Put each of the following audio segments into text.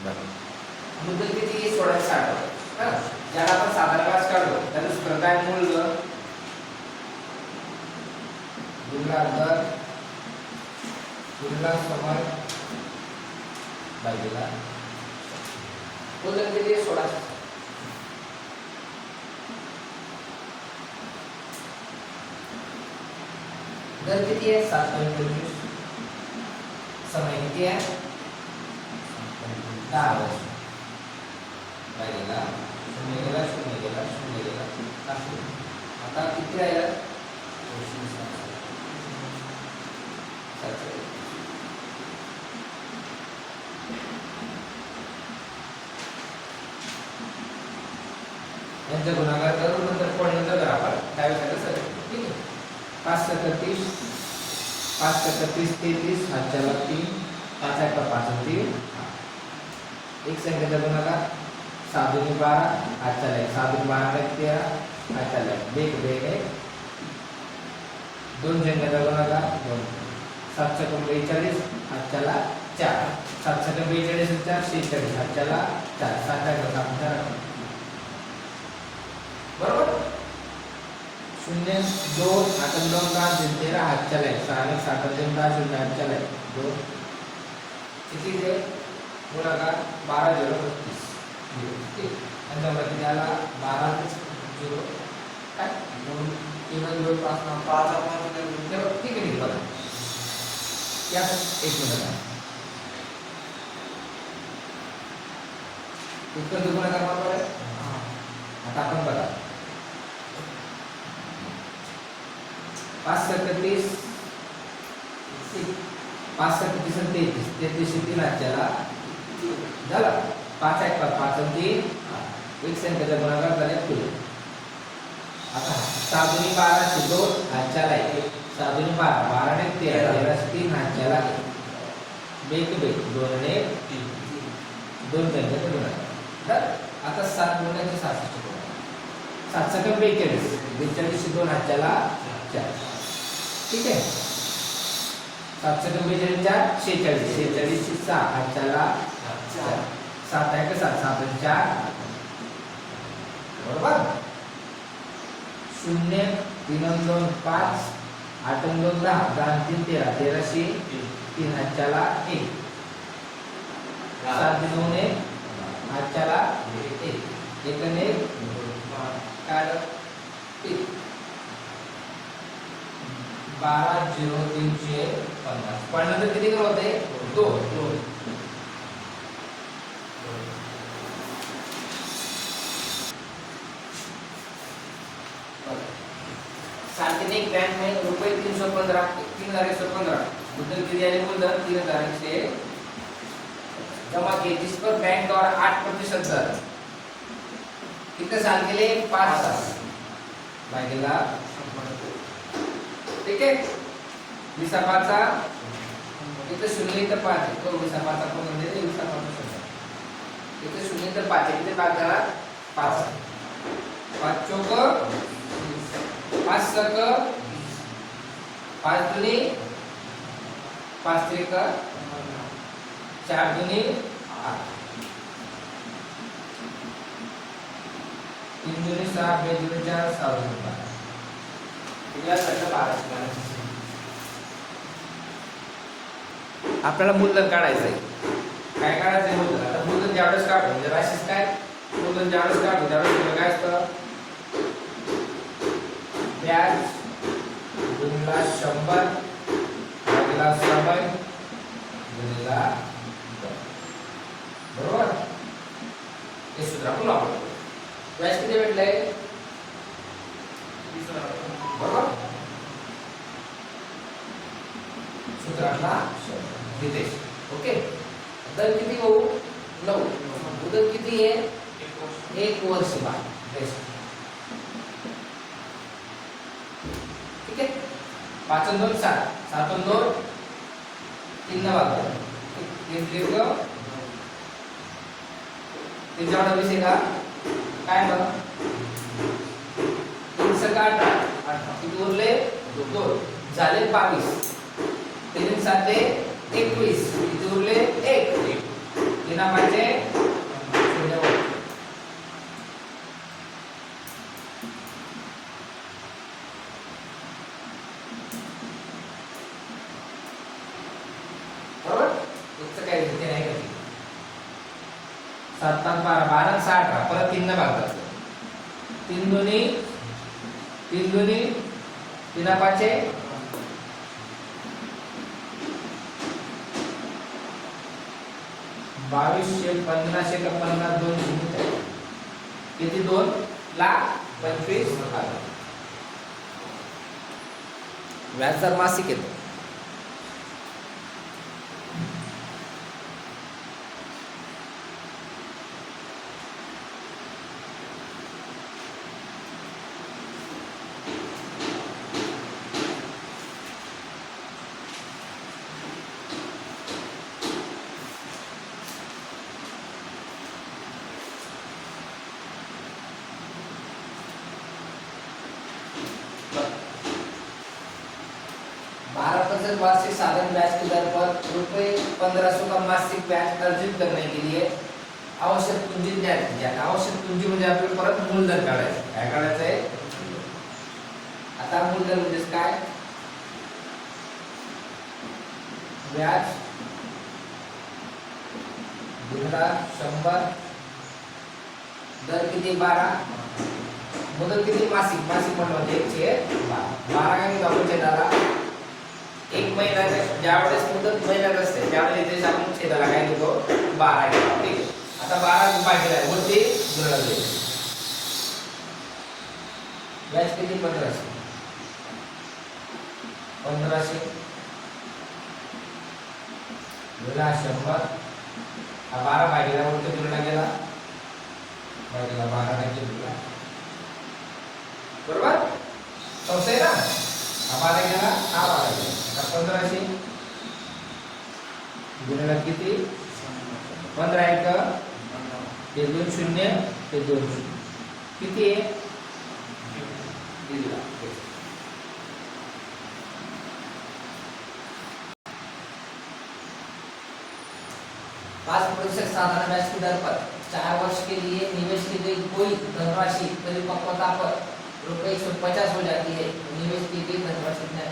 मुद्दल किती 1660 हा ज्याला आपण साधारण व्याज काढलो त्याचं सूत्र काय मूळ गुणला दर गुणला समय भागिले मुद्दल किती 1660 दर किती आहे 7.25 समय किती आहे 10 वर्ष भागिले शून्य गेला आता किती राहिलं यांचा गुणाकार करून नंतर कोणीचा करा आपण डावीकडे सरळ ठीक आहे 5 × 30 5 × 30 33 हातच्याला 3 5 × 5 3 एक संख्येचा गुणाकार 7 × 12 हातच्याला 1 7 × 12 13 हातच्याला 1 1 दोन संख्येचा गुणाकार 2 7 × 42 हातच्याला 4 7 × 42 4 46 हातच्याला 4 7 × 7 4 बरोबर 0 2 8 2 10 13 हातच्याला 6 7 2 10 0 हातच्याला 2 किती ते गुणाकार 12 0 32 ठीक नंतर किती आला 12 0 काय 2 3 0 5 5 ठीक आहे बघा या एक मिनिट उत्तर गुणाकार बरोबर आहे आता आपण बघा 5 × 30 5 × 30 33 33 3 हातच्याला झाला 5 × 5 3 एक संख्येचा गुणाकार झाले 2 आता 7 × 12 2 हातच्याला 1 7 × 12 12 × 13 13 3 हातच्याला 1 2 2 3 दोन संख्येचा गुणाकार आता 7 गुणिले 66 7 × 42 42 2 हातच्याला 4 ठीक आहे 7 × 42 4 46 46 6 हातच्याला 4 7 आहे का 7 7 4 बरोबर 0 3 2 5 8 2 10 10 3 13 13 3 हातच्याला 1 7 2 1 हातच्याला 1 1 1 काय 12 0 3 50 पण नंतर किती कर होते 2 सार्वजनिक बँक में रुपये 315 3115 मुद्दल किती आले मूलधन 3100 जमा किए जिस पर बैंक द्वारा 8% दर कितने साल के लिए 5 साल भागेला ठीक आहे विसापाचा इथे 0 इथे 5 आहे तो विसापाचा कोण म्हणजे विसापाचा 0 इथे 0 इथे 5 आहे इथे भाग करा 5 5 चौक 5 सक 5 दुनी 5 त्रिक 4 दुनी 8 3 दुनी 6 2 दुनी 4 6 दुनी 12 इथला सगळं 12 आपल्याला मूलधन काढायचं आहे काय काढायचं आहे मूलधन आता मूलधन ज्यावेळेस काढतो म्हणजे राशीच काय मूलधन ज्यावेळेस काढतो त्यावेळेस काय असतं व्याज गुणिला 100 भागिले समय गुणिला बरोबर हे सूत्र आपण वापरतो व्याज किती भेटले बरोबर सूत्रातला हितेश ओके दर किती होऊ 9 मुदत किती आहे 1 वर्ष बाद ठीक आहे 5 2 7 7 2 3 भाग 3 दीर्घ 3 जवळ 20 का काय बघ 3 सका 8 किती उरले 2 झाले 22 3 7 21 किती उरले 1 3 5 एकचं काय ते नाही का 7 5 12 12 6 18 परत 3 ने भाग करतो 3 दोन्ही 3 पाचे 2200 1500 का 50 200 किती 2,25,000 व्याजदर मासिक येतो. वार्षिक साधन ब्याज की दर पर ₹1500 का मासिक ब्याज अर्जित करने के लिए आवश्यक पूंजी ज्ञात कीजिए. आवश्यक पूंजी म्हणजे आपल्याला परत मूलधन काढायचं. काय काढायचं आहे आता मूलधन म्हणजे काय व्याज गुणिले 100 दर किती 12 मुदत किती मासिक म्हणजे 1/12 काय आपण छेदाला 1 महिना ज्यावेळेस मुदत महिन्यात असते त्यावेळेस इथे आपण छेदाला काय देतो 12 घेतो. ठीक आहे. आता 12 भागिले वरती गुणले व्याज किती 1500 गुणिले 100 हा 12 भागिले वरती गुणला गेला भागिले 12 टक्के गुणला बरोबर समजतंय ना. हा 12 गेला हा 12 गेला 1500 गुणिले किती 15 1 ते 2 शून्य ते 2 शून्य किती आहे 1.5 लाख. 5% साधारण ब्याज की दर पर 4 वर्ष के लिए निवेश की गई कोई धनराशि परिपक्वता पर ₹150 हो जाती है. निवेश की गई धनराशि कितनी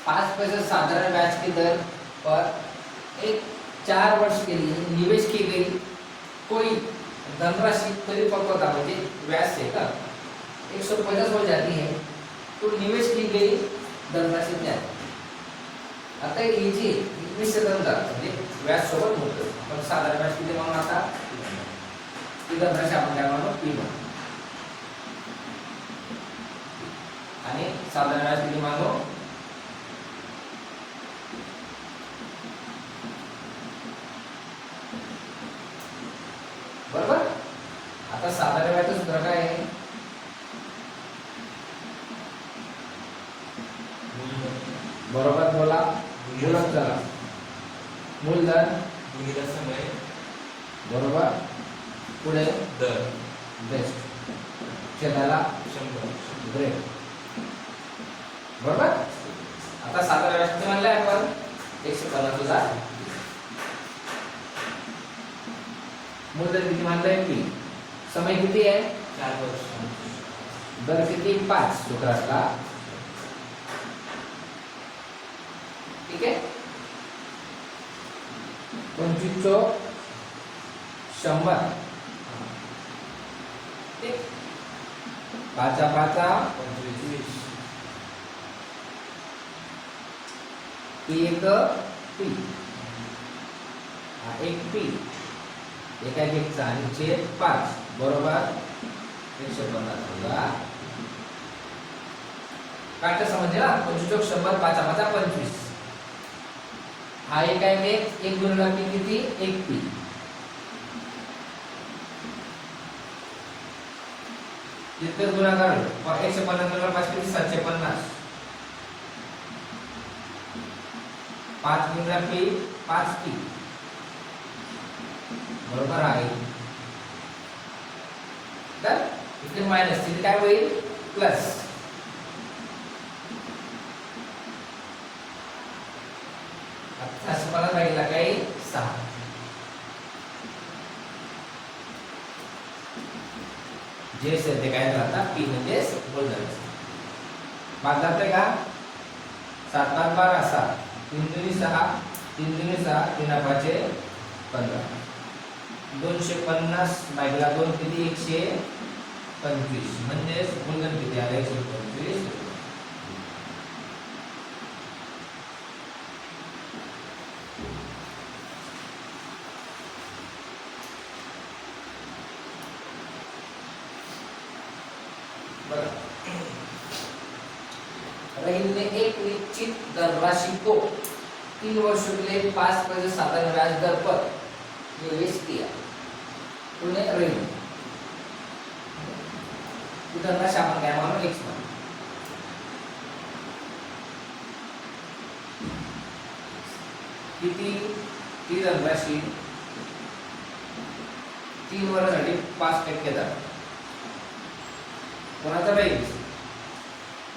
5% साधारण ब्याज की दर पर एक 4 वर्ष के लिए निवेश की गई कोई धनराशि परिपक्वता म्हणजे व्याज से का 150 हो जाती है तो निवेश की गई धनराशि क्या है. आता ही जी निश्चितन जात म्हणजे व्याज सोबत होतं पण साधारण ब्याज किती म्हणून आता ती धनराशि आपण काय म्हणतो पी म्हणतो आणि साधारण व्याज किती मागो बरोबर. आता साधारण व्याजाचं सूत्र काय आहे बरोबर बोला मूलधन चला मूलधन गुणिले समय बरोबर पुढे दर बेस्ट छेदाला 100 ग्रेट बरोबर. आता साधारण व्याज किती म्हणले आपण 150,000 मूलधन किती म्हणलंय की समय किती आहे 4 वर्ष दर किती 5 सूत्रातला ठीक आहे. 25 चौक 100. ठीक. 5 5 25. पी एक पी, हा एक पी, एका एकचा आणि छेद 5 बरोबर 150 होगा. काटा समझे ना. 25 चौक 100, 5 5 25. हा एक आहे एक गुणिले पी किती एक पी. तितकंच गुणाकार और 150 गुणिले 5 किती 750. 5 गुणिले पी 5 पी बरोबर आहे. तर इथे मायनस तिथे काय होईल प्लस. आता 750 भागिले काय 6. जे ते काय राहतात पी म्हणजे बोलणार. भाग जाते का 7 5 12 7, 3 दुनी 6, 3 दुनी 6, 3 5 15. 250 भागिले 2 किती 125 म्हणजे गुणधन किती आले 125. रहीम ने एक निश्चित धनराशि को 3 वर्षों के लिए 5% साधारण ब्याज दर पर निवेश किया. तूने रहीम धनराशि आपण काय मानू x मान. किती ती धनराशि 3 वर्षासाठी 5% दर. कोणाचा रहीम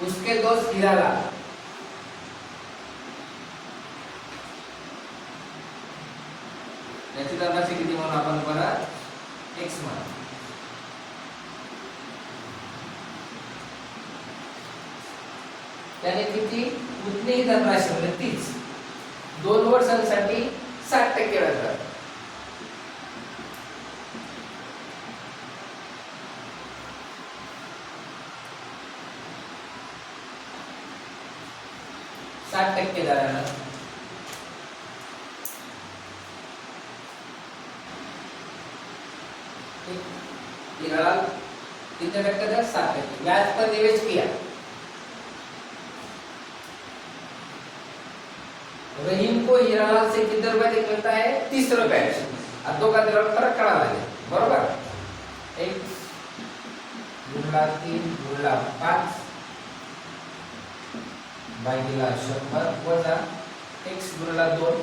उसके दोस्त हिराला याची धनराशि किती म्हणून आपण परत x मान. त्याने किती उतनी ही धनराशि म्हणजे तीच 2 वर्षांसाठी 60% व्याज. 60% दरानं हीरालाल कितने टक्के दर 60% ब्याज पर निवेश किया. रहीम को हीरालाल से कितने रुपए तक मिलता है 30 रुपए. अब दो का फरक करा लागेल बरोबर. 1 गुणला 3 गुणला 5 भागिले 100 वजा x गुणिले 2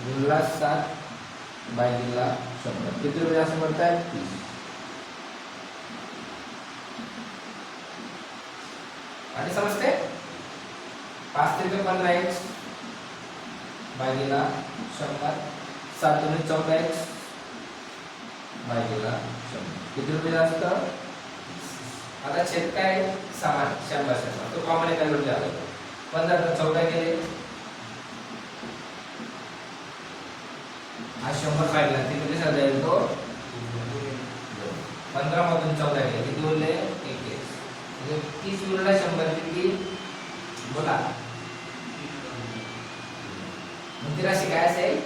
गुणिले 7 भागिले 100 किती रुपये असं म्हणताय 30. आणि समजते 5 ते 15x भागिले 100, 7 दुनी 14x भागिले 100 किती रुपये असतं. आता छेद काय समान 100 तो कॉमन काय करून द्यावा. 15 तर 14 केले हा 100 पाहिला ते किती साधा येईल तो 15 मधून 14 गेले किती उरले 21 म्हणजे 30 उरला 100 किती बोला. मग ती राशी काय असेल